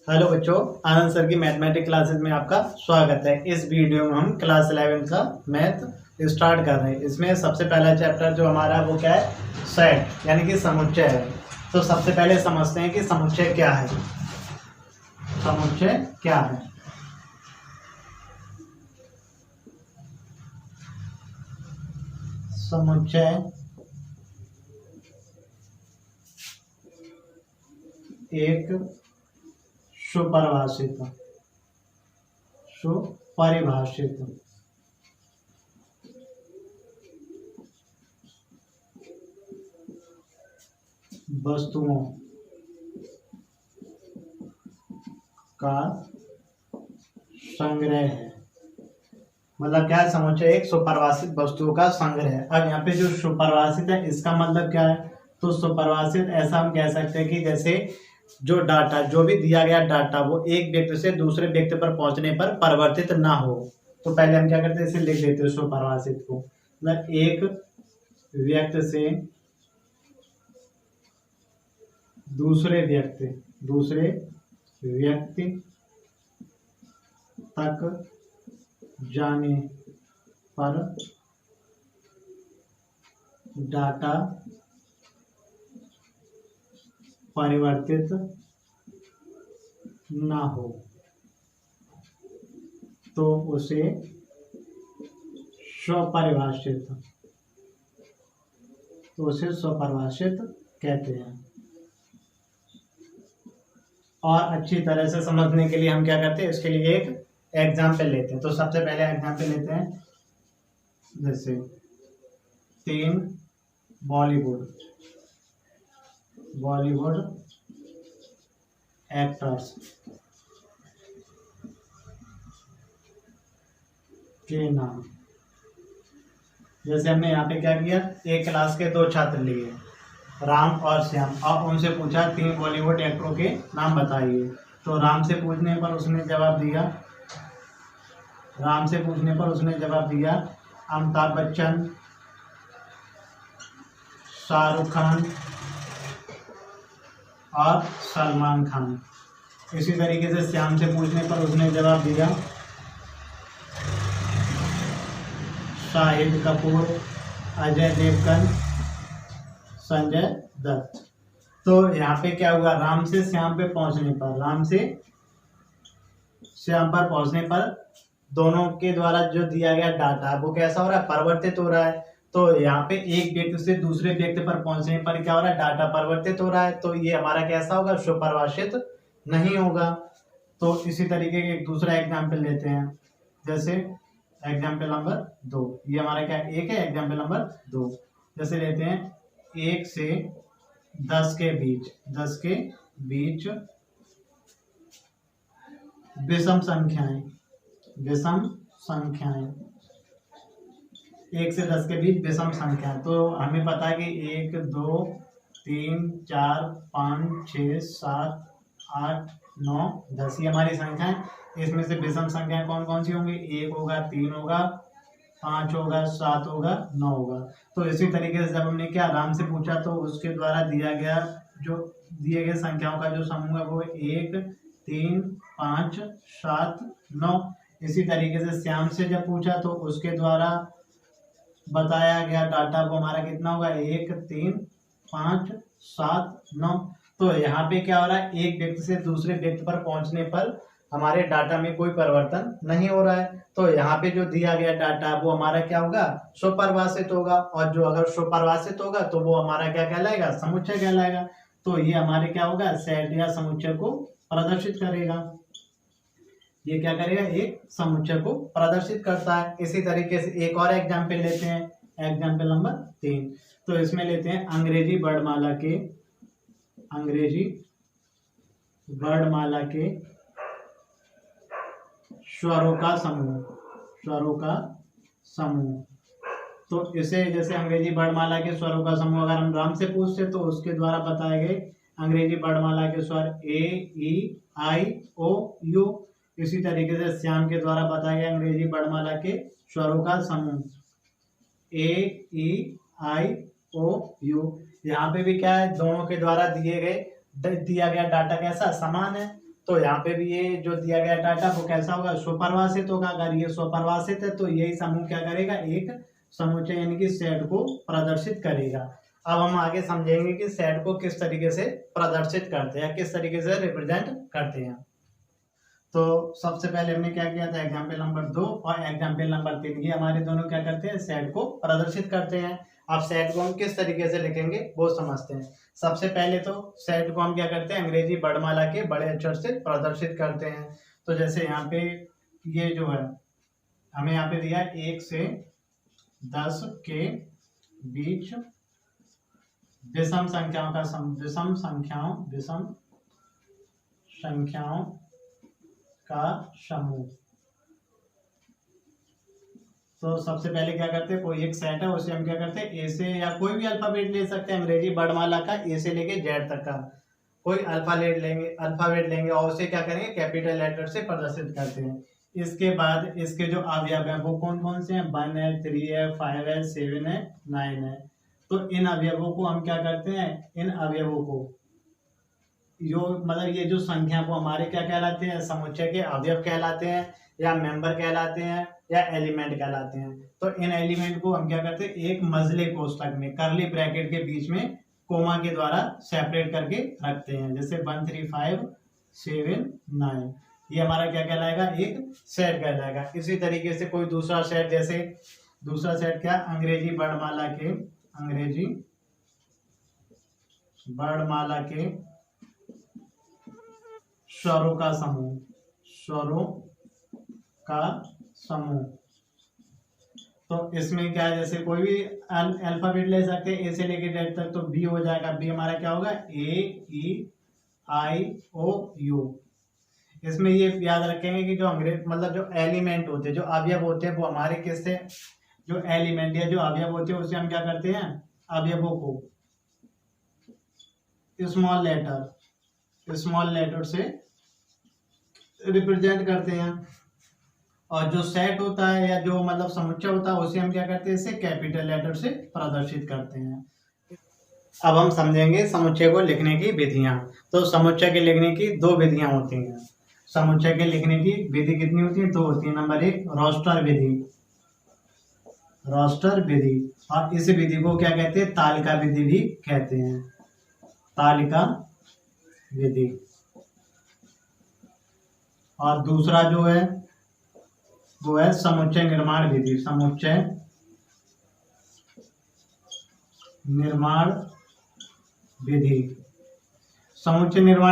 Hello बच्चों, आनंद sir की mathematics classes में आपका स्वागत है। इस वीडियो में हम क्लास 11 का मैथ स्टार्ट कर रहे हैं। इसमें सबसे पहला चैप्टर जो हमारा वो क्या है, सेट यानी कि समुच्चय है। तो सबसे पहले समझते हैं कि समुच्चय क्या है। समुच्चय क्या है? समुच्चय एक सुपरिभाषित वस्तुओं का संग्रह है। मतलब क्या है? समुच्चय एक सुपरिभाषित वस्तुओं का संग्रह है। अब यहाँ पे जो सुपरिभाषित है इसका मतलब क्या है? तो सुपरिभाषित ऐसा हम कह सकते हैं कि जैसे जो डाटा, जो भी दिया गया डाटा वो एक व्यक्ति से दूसरे व्यक्ति पर पहुंचने पर परिवर्तित ना हो। तो पहले हम क्या करते हैं, इसे लिख देते हैं सुपरिभाषित को। मतलब एक व्यक्ति से दूसरे व्यक्ति तक जाने पर डाटा परिवर्तित ना हो तो उसे स्वपरिभाषित कहते हैं। और अच्छी तरह से समझने के लिए हम क्या करते हैं, इसके लिए एक एग्जाम्पल लेते हैं। तो सबसे पहले एग्जाम्पल लेते हैं, जैसे 3 बॉलीवुड एक्टर्स के नाम। जैसे हमने यहाँ पे क्या किया, एक क्लास के 2 छात्र लिए, राम और श्याम, और उनसे पूछा 3 बॉलीवुड एक्टरों के नाम बताइए। तो राम से पूछने पर उसने जवाब दिया अमिताभ बच्चन, शाहरुख खान और सलमान खान। इसी तरीके से श्याम से पूछने पर उसने जवाब दिया शाहिद कपूर, अजय देवगन, संजय दत्त। तो यहाँ पे क्या हुआ, राम से श्याम पर पहुंचने पर दोनों के द्वारा जो दिया गया डाटा वो कैसा हो रहा है, परिवर्तित हो रहा है। तो यहाँ पे एक व्यक्ति से दूसरे व्यक्ति पर पहुंचने पर क्या हो रहा है, डाटा परिवर्तित हो रहा है। तो ये हमारा कैसा होगा, सुपरिभाषित नहीं होगा। तो इसी तरीके के एक दूसरा एग्जाम्पल लेते हैं, जैसे एग्जाम्पल नंबर 2। ये हमारा क्या, एक है। एग्जाम्पल नंबर 2 जैसे लेते हैं 1 से 10 के बीच विषम संख्याएं। 1 से 10 के बीच विषम संख्या। तो हमें पता है कि 1 2 3 4 5 6 7 8 9 10 ये हमारी संख्या है। इसमें से विषम संख्या कौन कौन सी होंगी, 1 होगा, 3 होगा, 5 होगा, 7 होगा, 9 होगा। तो इसी तरीके से जब हमने क्या राम से पूछा तो उसके द्वारा दिए गए संख्याओं का जो समूह है वो 1 3 5 7 9। इसी तरीके से श्याम से जब पूछा तो उसके द्वारा बताया गया डाटा वो हमारा कितना होगा, 1 3 5 7 9। तो यहाँ पे क्या हो रहा है, एक व्यक्ति से दूसरे व्यक्ति पर पहुंचने पर हमारे डाटा में कोई परिवर्तन नहीं हो रहा है। तो यहाँ पे जो दिया गया डाटा वो हमारा क्या होगा, सुपरिभाषित होगा। और जो अगर सुपरिभाषित होगा तो वो हमारा क्या कहलाएगा, समुच्चय कहलाएगा। तो ये हमारे क्या होगा, सेट या समुच्चय को प्रदर्शित करेगा। ये क्या करेगा, एक समुच्चय को प्रदर्शित करता है। इसी तरीके से एक और एग्जाम्पल लेते हैं, एग्जाम्पल नंबर 3। तो इसमें लेते हैं अंग्रेजी वर्णमाला के स्वरों का समूह। तो इसे जैसे अंग्रेजी वर्णमाला के स्वरों का समूह अगर हम राम से पूछते तो उसके द्वारा बताए गए अंग्रेजी वर्णमाला के स्वर ए ई आई ओ यू। इसी तरीके से श्याम के द्वारा बताए गए अंग्रेजी वर्णमाला के स्वरों का समूह ए ई आई ओ यू। यहाँ पे भी क्या है, दोनों के द्वारा दिया गया डाटा कैसा, समान है। तो यहाँ पे भी ये जो दिया गया डाटा वो कैसा होगा, स्वपरिभाषित होगा। अगर ये स्वपरिभाषित है तो यही समूह क्या करेगा, एक समुच्चय यानी कि सेट को प्रदर्शित करेगा। अब हम आगे समझेंगे कि सेट को किस तरीके से प्रदर्शित करते हैं, किस तरीके से रिप्रेजेंट करते हैं। तो सबसे पहले हमने क्या किया था, एग्जाम्पल नंबर 2 और एग्जाम्पल नंबर 3, ये हमारे दोनों क्या करते हैं, सेट को प्रदर्शित करते हैं। अब सेट को हम किस तरीके से लिखेंगे वो समझते हैं। सबसे पहले तो सेट को हम क्या करते हैं, अंग्रेजी वर्णमाला के बड़े अक्षर से प्रदर्शित करते हैं। तो जैसे यहाँ पे ये जो है हमें यहाँ पे दिया 1 से 10 के बीच विषम संख्याओं का समूह। तो सबसे पहले क्या करते हैं, कोई एक सेट है उसे हम क्या करते हैं, ए से, या कोई भी अल्फाबेट ले सकते हैं अंग्रेजी वर्णमाला का, ए से लेके जेड तक का कोई अल्फाबेट लेंगे और उसे क्या करेंगे, कैपिटल लेटर से प्रदर्शित करते हैं। इसके बाद इसके जो अवयव हैं वो कौन कौन से हैं, 1 है, 3 है, 5 है, 7 है, 9 है। तो इन अवयवों को हम क्या करते हैं, इन अवयवों को जो मतलब ये जो संख्या को हमारे क्या कहलाते हैं, समुच्चय के अवयव कहलाते हैं, या मेंबर कहलाते हैं, या एलिमेंट कहलाते हैं। तो इन एलिमेंट को हम क्या करते हैं, एक मजले कोष्ठक में कर्ली ब्रैकेट के बीच में कोमा के द्वारा सेपरेट करके रखते हैं। जैसे 1 3 5 7 9, ये हमारा क्या कहलाएगा, एक सेट कहलाएगा। इसी तरीके से कोई दूसरा सेट, जैसे दूसरा सेट क्या, अंग्रेजी वर्णमाला के स्वरों का समूह। तो इसमें क्या है, जैसे कोई भी अल्फाबेट ले सकते हैं, ए से लेके जेड तक। तो बी हो जाएगा, बी हमारा क्या होगा, ए ई आई ओ यू। इसमें ये याद रखेंगे कि जो अंग्रेज मतलब जो एलिमेंट होते हैं, जो अवयव होते हैं, वो हमारे किससे, जो एलिमेंट या जो अवयव होते हैं उसे हम क्या करते हैं, अवयवों को स्मॉल लेटर से रिप्रेजेंट करते हैं। और जो सेट होता है या जो मतलब समुच्चय होता है उसे हम क्या करते हैं, इसे कैपिटल लेटर से प्रदर्शित करते हैं। अब हम समझेंगे समुच्चय को लिखने की विधियां। तो समुच्चय के लिखने की 2 विधियां होती हैं। समुच्चय के लिखने की विधि कितनी होती है, 2 होती है। नंबर 1 रोस्टर विधि, और इस विधि को क्या कहते हैं, तालिका विधि भी कहते हैं, तालिका विधि। और दूसरा जो है वो है समुच्चय निर्माण विधि। समुच्चय निर्माण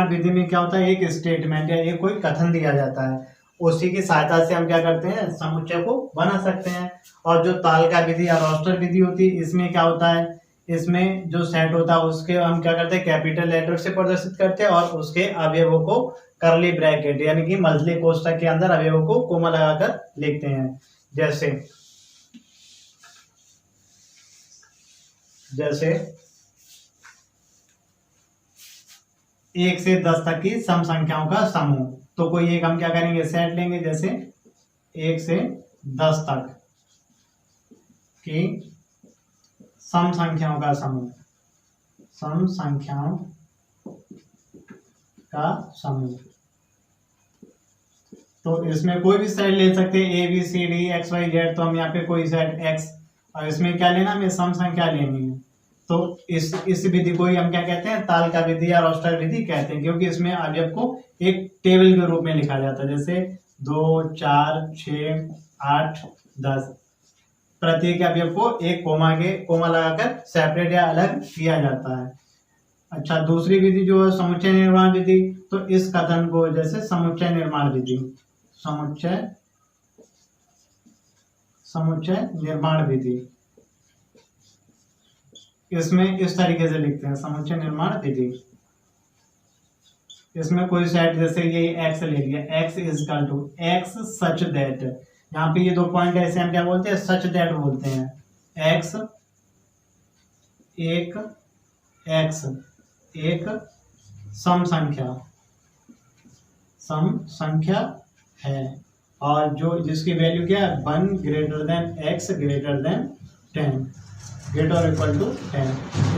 विधि में क्या होता है, एक स्टेटमेंट या एक कोई कथन दिया जाता है, उसी की सहायता से हम क्या करते हैं, समुच्चय को बना सकते हैं। और जो तालिका विधि या रोस्टर विधि होती है, इसमें क्या होता है, इसमें जो सेट होता है उसके हम क्या करते हैं, कैपिटल लेटर से प्रदर्शित करते हैं, और उसके अवयवों को कर्ली ब्रैकेट यानी कि मजले कोष्ठक के अंदर अवयवों को कोमा लगाकर लिखते हैं। जैसे 1 से 10 तक की सम संख्याओं का समूह। तो कोई एक हम क्या करेंगे, सेट लेंगे, जैसे 1 से 10 तक की सम संख्याओं का समूह। तो इसमें कोई भी सेट ले सकते हैं, A B C D X Y Z। तो हम यहाँ पे कोई सेट X, और इसमें क्या लेना, हमें सम संख्या लेनी है। तो इस विधि को ही हम क्या कहते हैं, तालिका विधि या रोस्टर विधि कहते हैं, क्योंकि इसमें अवयव को एक टेबल के रूप में लिखा जाता है। जैसे 2 4 6 8 10, प्रत्येक अवयव को एक कोमा लगाकर सेपरेट या अलग किया जाता है। अच्छा, दूसरी विधि जो है समुच्चय निर्माण विधि। तो इस कथन को जैसे समुच्चय निर्माण विधि, इसमें इस तरीके से लिखते हैं, समुच्चय निर्माण विधि। इसमें कोई सेट, जैसे ये x ले लिया, x equal to x such that. यहाँ पे ये 2 पॉइंट है, इसे हम क्या बोलते हैं, सच दैट बोलते हैं। x एक सम संख्या है, और जो जिसकी वैल्यू क्या है, 1 greater than x greater than 10, greater equal to 10।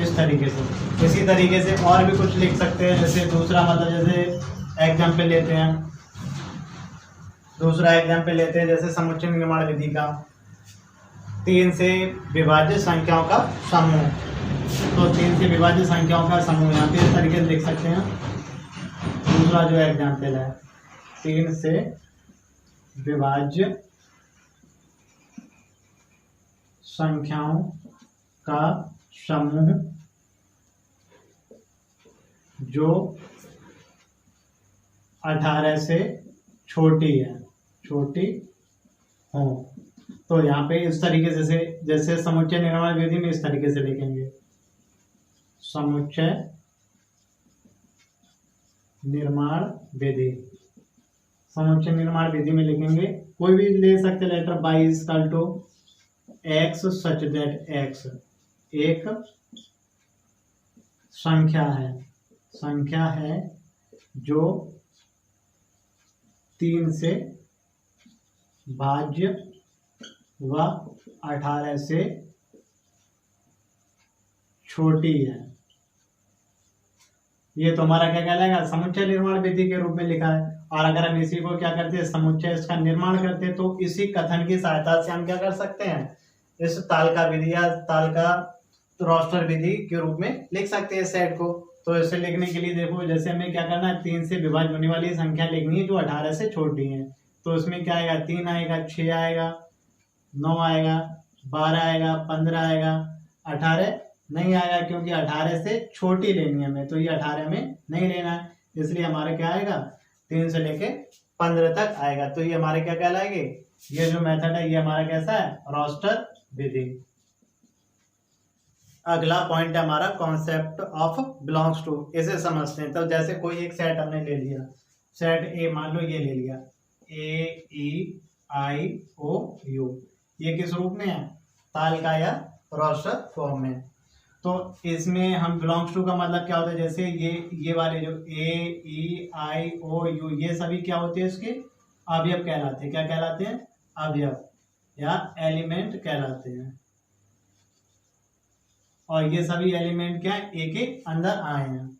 इस तरीके से, इसी तरीके से और भी कुछ लिख सकते हैं। जैसे दूसरा मतलब, जैसे एग्जाम्पल लेते हैं, दूसरा एग्जाम्पल लेते हैं जैसे समुच्चय निर्माण विधि का, 3 से विभाज्य संख्याओं का समूह। तो 3 से विभाज्य संख्याओं का समूह यहाँ पे इस तरीके से लिख सकते हैं। दूसरा जो एग्जाम्पल है, 3 से विभाज्य संख्याओं का समूह जो 18 से छोटी है, छोटी हो। तो यहाँ पे इस तरीके से जैसे समुच्चय निर्माण विधि में इस तरीके से लिखेंगे, समुच्चय निर्माण विधि, समुच्चय निर्माण विधि में लिखेंगे, कोई भी ले सकते letter, by equal to x such that x एक संख्या है जो 3 से भाज्य व 18 से छोटी है। ये तो हमारा क्या कहलाएगा, समुच्चय निर्माण विधि के रूप में लिखा है। और अगर हम इसी को क्या करते हैं, समुच्चय इसका निर्माण करते हैं, तो इसी कथन की सहायता से हम क्या कर सकते हैं, इस तालिका विधि या तालिका रोस्टर विधि के रूप में लिख सकते हैं सेट को। तो इसे लिखने के लिए देखो, जैसे हमें क्या करना है, 3 से विभाज्य होने वाली संख्या लिखनी है जो 18 से छोटी है। तो इसमें क्या आएगा, 3 आएगा, 6 आएगा, 9 आएगा, 12 आएगा, 15 आएगा, 18 नहीं आएगा, क्योंकि 18 से छोटी लेनी है हमें, तो ये 18 में नहीं लेना है, इसलिए हमारा क्या आएगा, 3 से लेके 15 तक आएगा। तो ये हमारे क्या कहलाएंगे, ये जो मेथड है ये हमारा कैसा है, रोस्टर विधि। अगला पॉइंट है हमारा कॉन्सेप्ट ऑफ बिलोंग्स टू। इसे समझते हैं। तो जैसे कोई एक सेट हमने ले लिया, सेट ए मान लो ये ले लिया, AEIOU, ये किस रूप में है, तालिका या रोस्टर फॉर्म में। तो इसमें हम बिलोंग्स टू का मतलब क्या होता है, जैसे ये वाले जो AEIOU ये सभी क्या होते हैं, इसके अवयव कहलाते हैं। क्या कहलाते हैं, अवयव या एलिमेंट कहलाते हैं। और ये सभी एलिमेंट क्या है, ए के अंदर आए हैं,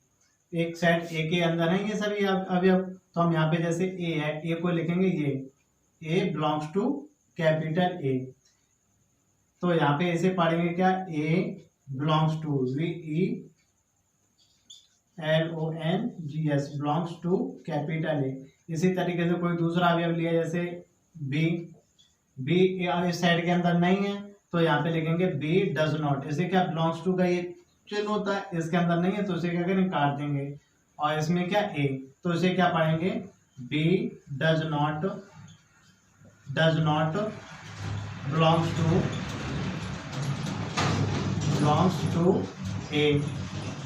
एक सेट ए के अंदर है ये सभी अवयव। तो हम यहाँ पे जैसे ए है, ए को लिखेंगे ये A belongs to capital A. तो यहाँ पे ऐसे पढ़ेंगे क्या, A belongs to VELONGS belongs to capital A. इसी तरीके से कोई दूसरा अवयव लिया जैसे बी इस सेट के अंदर नहीं है, तो यहाँ पे लिखेंगे बी डज नॉट। इसे क्या, बिलोंग्स टू का ये चिन्ह होता है, इसके अंदर नहीं है, तो इसे क्या करेंगे, काट देंगे। और इसमें क्या ए, तो इसे क्या पढ़ेंगे, B does not belongs to A.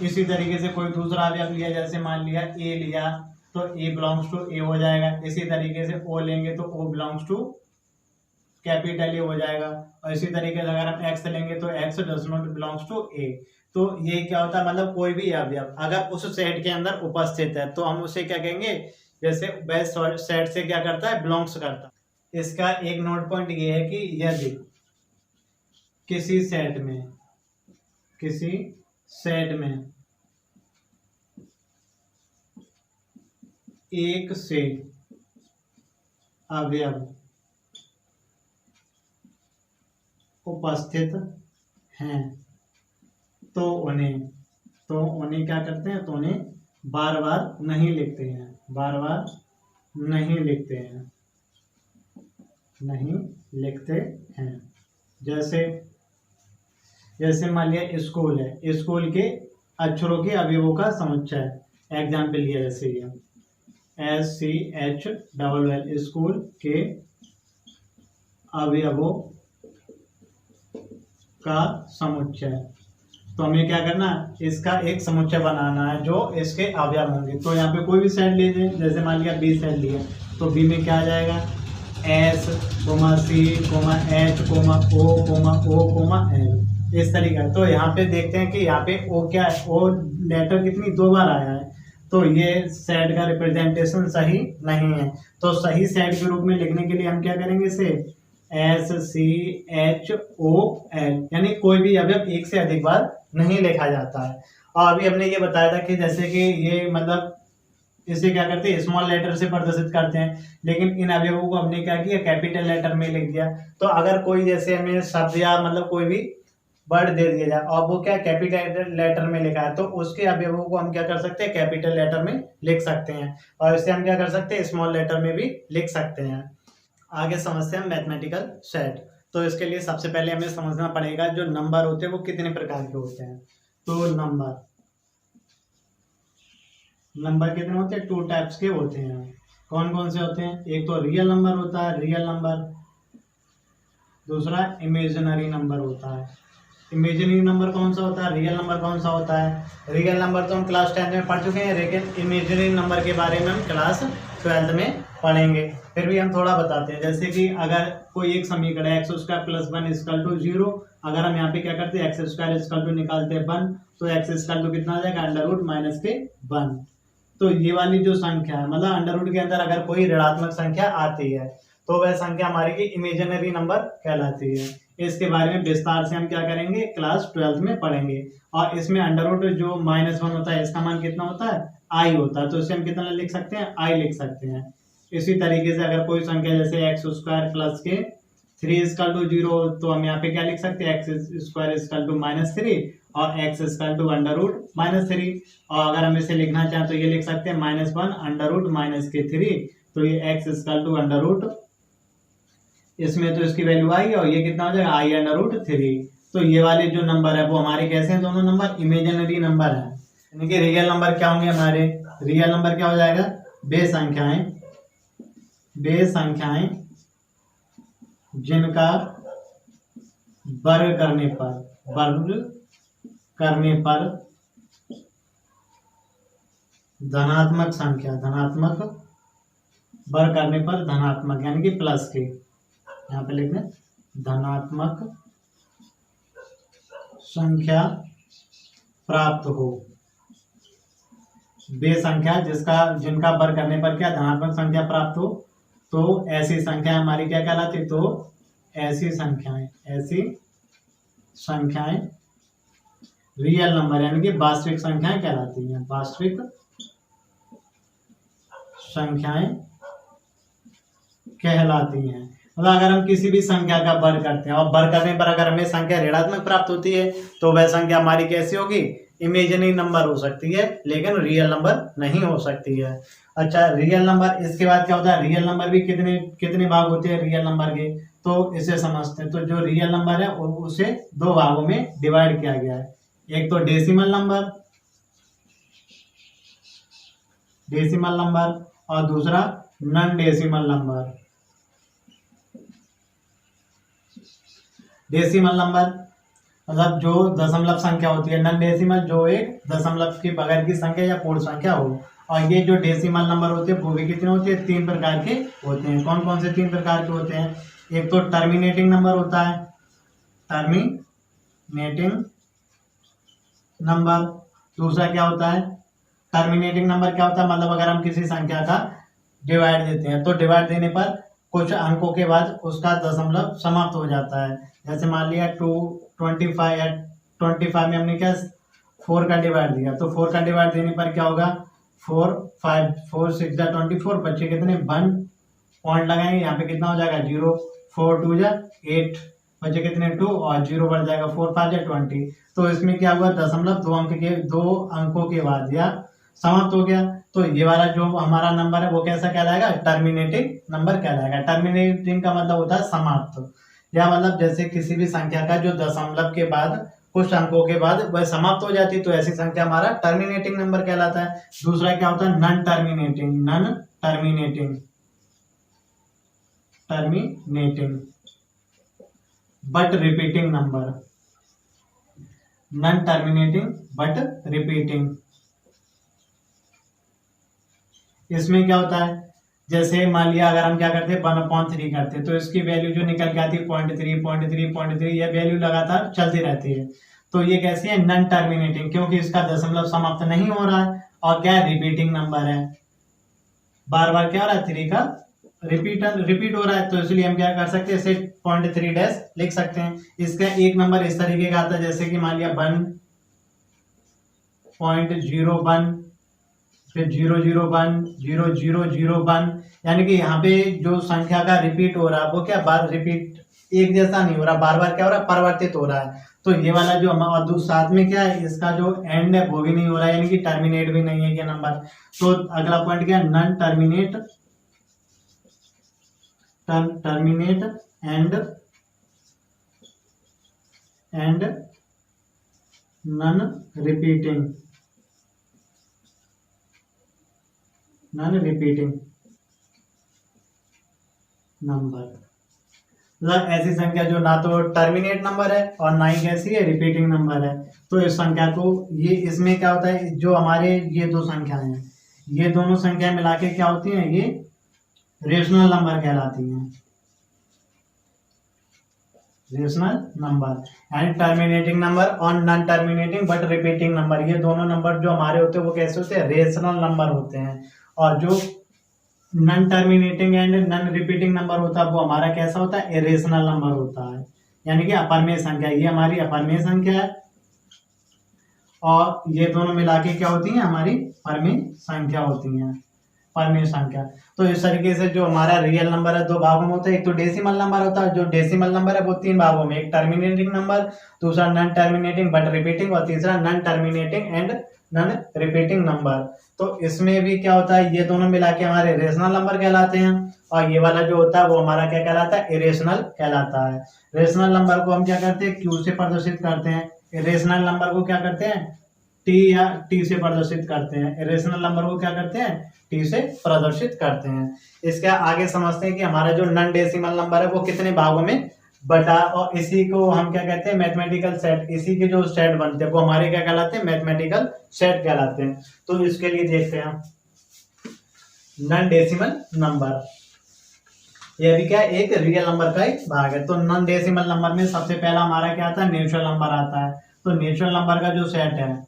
इसी तरीके से कोई दूसरा अवयव लिया, जैसे मान लिया ए लिया, तो ए बिलोंग्स टू ए हो जाएगा। इसी तरीके से ओ लेंगे तो ओ बिलोंग्स टू कैपिटल ए हो जाएगा। और इसी तरीके से अगर हम एक्स लेंगे तो x does not belongs to A. तो ये क्या होता है, मतलब कोई भी अवयव अगर उस सेट के अंदर उपस्थित है तो हम उसे क्या कहेंगे, जैसे वह सेट से क्या करता है, बिलोंग्स करता है। इसका एक नोट पॉइंट ये है कि यदि किसी सेट में एक से अवयव उपस्थित हैं तो उन्हें क्या करते हैं, तो उन्हें बार बार नहीं लिखते हैं। जैसे मान लिया स्कूल है, स्कूल के अक्षरों के अवयवों का समुच्चय। एग्जाम्पल लिया जैसे ये SCHLL, स्कूल के अवयवों का समुच्चय। तो हमें क्या करना है, इसका एक समुच्चय बनाना है जो इसके अवयव होंगे। तो यहाँ पे कोई भी सेट लीजिए, जैसे मान लिया बी सेट लिया, तो बी में क्या आ जाएगा, S, C, H, O, L, इस तरीके। तो यहाँ पे देखते हैं कि यहाँ पे ओ क्या है, ओ लेटर कितनी 2 बार आया है, तो ये सेट का रिप्रेजेंटेशन सही नहीं है। तो सही सेट के रूप में लिखने के लिए हम क्या करेंगे, इसे SCHOL, यानी कोई भी अवयव एक से अधिक बार नहीं लिखा जाता है। और अभी हमने ये बताया था कि जैसे कि ये मतलब इसे क्या करते हैं, स्मॉल लेटर से प्रदर्शित करते हैं, लेकिन इन अवयवों को हमने क्या किया, कैपिटल लेटर में लिख दिया। तो अगर कोई जैसे हमें शब्द या मतलब कोई भी वर्ड दे दिया जाए और वो क्या कैपिटल लेटर में लिखा है, तो उसके अवयवों को हम क्या कर सकते हैं, कैपिटल लेटर में लिख सकते हैं, और इसे हम क्या कर सकते हैं, स्मॉल लेटर में भी लिख सकते हैं। आगे समझते हैं मैथमेटिकल सेट। तो इसके लिए सबसे पहले हमें समझना पड़ेगा जो नंबर होते हैं वो कितने प्रकार के होते हैं। तो नंबर कितने होते हैं, 2 टाइप्स के होते हैं। कौन कौन से होते हैं, एक तो रियल नंबर होता है, रियल नंबर, दूसरा इमेजिनरी नंबर होता है। इमेजिनरी नंबर कौन सा होता है, रियल नंबर कौन सा होता है। रियल नंबर तो हम क्लास 10 में पढ़ चुके हैं, लेकिन इमेजिनरी नंबर के बारे में हम क्लास 12 में पढ़ेंगे। फिर भी हम थोड़ा बताते हैं, जैसे कि अगर कोई एक समीकरण है x² + 1 = 0, अगर हम यहाँ पे क्या करते हैं, x² निकालते हैं 1, तो x² कितना आ जाएगा, √-1। तो ये वाली जो संख्या है, मतलब अंडर रूट के अंदर अगर कोई ऋणात्मक संख्या आती है तो वह संख्या हमारी की इमेजिनरी नंबर कहलाती है। इसके बारे में विस्तार से हम क्या करेंगे, क्लास 12 में पढ़ेंगे। और इसमें अंडर रूट जो -1 होता है, इसका मान कितना होता है, i होता है, तो इसे हम कितना लिख सकते हैं, i लिख सकते हैं। इसी तरीके से अगर कोई संख्या जैसे x² + 3 = 0, तो हम यहाँ पे क्या लिख सकते हैं, x² = -3 और x √-3। और अगर हम इसे लिखना चाहें तो ये लिख सकते हैं -1 √-3, तो ये x इसमें तो इसकी वैल्यू आई और ये कितना हो जाएगा, i√3। तो ये वाले जो नंबर है वो हमारे कैसे हैं, दोनों नंबर इमेजिनरी नंबर है। यानी कि रियल नंबर क्या होंगे हमारे, रियल नंबर क्या हो जाएगा, वे संख्याएं जिनका वर्ग करने पर धनात्मक संख्या, वर्ग करने पर धनात्मक यानी कि प्लस के, यहाँ पे लिखना धनात्मक संख्या प्राप्त हो। वे संख्या जिनका वर्ग करने पर क्या धनात्मक संख्या प्राप्त हो, तो ऐसी संख्या हमारी क्या कहलाती, तो ऐसी संख्याएं रियल नंबर यानी कि वास्तविक संख्याएं कहलाती हैं। वास्तविक संख्याएं कहलाती हैं। मतलब अगर हम किसी भी संख्या का वर्ग करते हैं और वर्ग करने पर अगर हमें संख्या ऋणात्मक प्राप्त होती है, तो वह संख्या हमारी कैसी होगी, इमेजिनरी नंबर हो सकती है, लेकिन रियल नंबर नहीं हो सकती है। अच्छा, रियल नंबर, इसके बाद क्या होता है, रियल नंबर भी कितने भाग होते हैं रियल नंबर के, तो इसे समझते हैं। तो जो रियल नंबर है उसे 2 भागों में डिवाइड किया गया है। एक तो डेसिमल नंबर और दूसरा non decimal number. Decimal number मतलब जो दशमलव संख्या होती है, नॉन डेसिमल जो एक दशमलव के बगैर की संख्या या पूर्ण संख्या हो। और ये जो डेसिमल नंबर होते हैं वो भी कितने होते हैं, 3 प्रकार के होते हैं। कौन कौन से 3 प्रकार के होते हैं, एक तो टर्मिनेटिंग नंबर होता है, दूसरा क्या होता है, टर्मिनेटिंग नंबर क्या होता है, मतलब अगर हम किसी संख्या का डिवाइड देते हैं तो डिवाइड देने पर कुछ अंकों के बाद उसका दशमलव समाप्त हो जाता है। जैसे मान लिया 25 में हमने क्या 4 का डिवाइड दिया, तो 4 का डिवाइड देने पर क्या होगा, 4 6 24, बच्चे कितने 1 पॉइंट लगाएंगे, यहाँ पे कितना हो जाएगा 0, 4 2 8, बच्चे कितने 2 और 0 बढ़ जाएगा 4 5 20। तो इसमें क्या हुआ, दशमलव 2 अंकों के बाद या समाप्त हो गया। तो ये वाला जो हमारा नंबर है वो कैसा कहलाएगा, टर्मिनेटिंग नंबर कहलाएगा। टर्मिनेटिंग का मतलब होता है समाप्त, या मतलब जैसे किसी भी संख्या का जो दशमलव के बाद कुछ अंकों के बाद वह समाप्त हो जाती है, तो ऐसी संख्या हमारा टर्मिनेटिंग नंबर कहलाता है। दूसरा क्या होता है, non terminating but repeating number, non terminating but repeating. इसमें क्या होता है, जैसे मान लिया अगर हम क्या करते हैं 1/3 करते हैं, तो इसकी वैल्यू जो निकल के आती है 0.3 यह वैल्यू लगातार चलती रहती है। तो ये कैसी है, नॉन टर्मिनेटिंग, क्योंकि इसका दशमलव समाप्त नहीं हो रहा है और क्या है, रिपीटिंग नंबर है, बार बार क्या हो रहा है, 3 का रिपीट हो रहा है। तो इसलिए हम क्या कर सकते हैं, इसे 0.3 लिख सकते हैं। इसका एक नंबर इस तरीके का आता है, जैसे कि मान लिया 1.01, फिर 001 0001, यानी कि यहाँ पे जो संख्या का रिपीट हो रहा है वो क्या बार रिपीट एक जैसा नहीं हो रहा, बार बार क्या हो रहा है, परिवर्तित हो रहा है। तो ये वाला जो हमारा साथ में क्या है, इसका जो एंड है वो भी नहीं हो रहा है, यानी कि टर्मिनेट भी नहीं है ये नंबर। तो अगला पॉइंट क्या है, non terminate and non repeating number. मतलब ऐसी संख्या जो ना तो टर्मिनेट नंबर है और ना ही कैसी है, रिपीटिंग नंबर है। तो इस संख्या को ये इसमें क्या होता है, जो हमारे ये दो संख्याएं हैं, ये दोनों संख्याएं मिला के क्या होती हैं, ये रेशनल नंबर कहलाती हैं, rational number. And terminating number और non terminating but repeating number, ये दोनों नंबर जो हमारे होते हैं वो कैसे होते हैं, रेशनल नंबर होते हैं। और जो non terminating and non repeating number होता है वो हमारा कैसा होता है, इरेशनल नंबर होता है, यानी कि अपरमेय संख्या। ये हमारी अपरमेय संख्या है और ये दोनों मिला के क्या होती हैं, हमारी परमेय संख्या होती हैं, परमेय संख्या। तो इस तरीके से जो हमारा रियल नंबर है दो भागों में होता है, एक तो डेसिमल नंबर होता है, जो डेसिमल नंबर है वो तीन भागों में, एक टर्मिनेटिंग नंबर, दूसरा नॉन टर्मिनेटिंग बट रिपीटिंग और तीसरा non terminating and non repeating number. तो इसमें भी क्या होता है, ये दोनों मिला के हमारे रेशनल नंबर कहलाते हैं और ये वाला जो होता है वो हमारा क्या कहलाता है, इरेशनल कहलाता है। रेशनल नंबर को हम क्या करते हैं, क्यू से प्रदर्शित करते हैं, इरेशनल नंबर को क्या करते हैं, टी या टी से प्रदर्शित करते हैं, इरेशनल नंबर को क्या करते हैं, टी से प्रदर्शित करते हैं। इसके आगे समझते हैं कि हमारा जो नॉन डेसिमल नंबर है वो कितने भागों में बटा, और इसी को हम क्या कहते हैं, मैथमेटिकल सेट। इसी के जो सेट बनते हैं वो हमारे क्या कहलाते हैं, मैथमेटिकल सेट कहलाते हैं। तो इसके लिए देखते हैं नॉन डेसिमल नंबर, यह भी क्या एक रियल नंबर का एक भाग है। तो नॉन डेसिमल नंबर में सबसे पहला हमारा क्या आता है, नेचुरल नंबर आता है। तो नेचुरल नंबर का जो सेट है,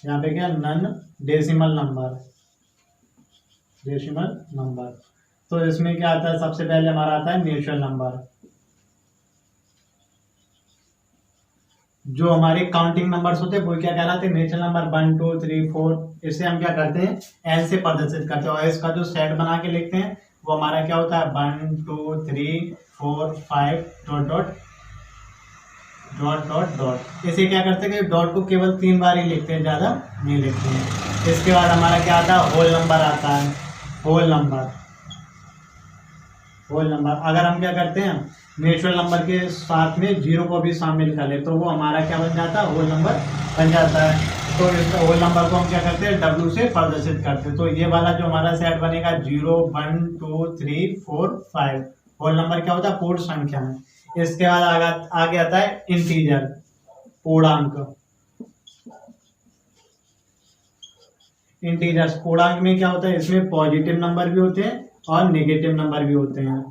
यहाँ पे क्या नॉन डेसिमल नंबर, तो इसमें क्या आता है, सबसे पहले हमारा आता है नेचुरल नंबर। जो हमारे काउंटिंग नंबर्स होते हैं वो क्या कहलाते हैं, नेचुरल नंबर 1 2 3 4। इसे हम क्या करते हैं, एन से प्रदर्शित करते हैं और इसका जो सेट बना के लिखते हैं वो हमारा क्या होता है, 1 2 3 4 5 dot dot dot dot dot. इसे क्या करते हैं कि डॉट को केवल 3 बार ही लिखते हैं, ज़्यादा नहीं लिखते हैं। इसके बाद हमारा क्या आता है, होल नंबर आता है। होल नंबर अगर हम क्या करते हैं, नेचुरल नंबर के साथ में जीरो को भी शामिल कर ले तो वो हमारा क्या बन जाता है, होल नंबर बन जाता है। तो इस होल नंबर को हम क्या करते हैं, डब्ल्यू से प्रदर्शित करते हैं। तो ये वाला जो हमारा सेट बनेगा 0 1 2 3 4 5, होल नंबर क्या होता है, पूर्ण संख्या है। इसके बाद आगे आता है इंटीजर, पूर्णांक। इंटीजर्स पूर्णांक में क्या होता है, इसमें पॉजिटिव नंबर भी होते हैं और नेगेटिव नंबर भी होते हैं।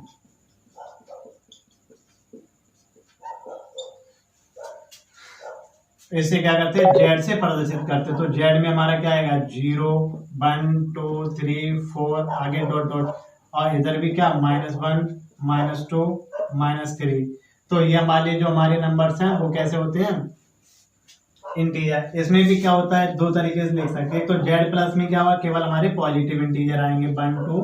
इसे क्या करते हैं, जेड से प्रदर्शित करते हैं। तो जेड में हमारा क्या आएगा, 0 1 2 3 4 आगे डॉट डॉट, और इधर भी क्या -1 -2 -3। तो ये हमारे जो हमारे नंबर्स हैं वो कैसे होते हैं, इंटीजर। इसमें भी क्या होता है, दो तरीके से लिख सकते हैं। तो जेड प्लस में क्या होगा, केवल हमारे पॉजिटिव इंटीजर आएंगे 1 2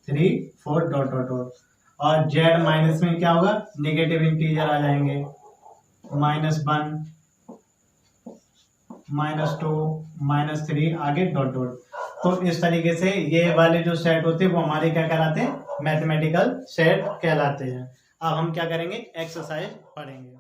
3 4 डॉट डॉट डॉट, और जेड माइनस में क्या होगा, नेगेटिव इंटीजर आ जाएंगे -1 -2 -3 आगे डॉट डॉट। तो इस तरीके से ये वाले जो सेट होते हैं वो हमारे क्या कहलाते हैं, मैथमेटिकल सेट कहलाते हैं। अब हम क्या करेंगे, एक्सरसाइज पढ़ेंगे।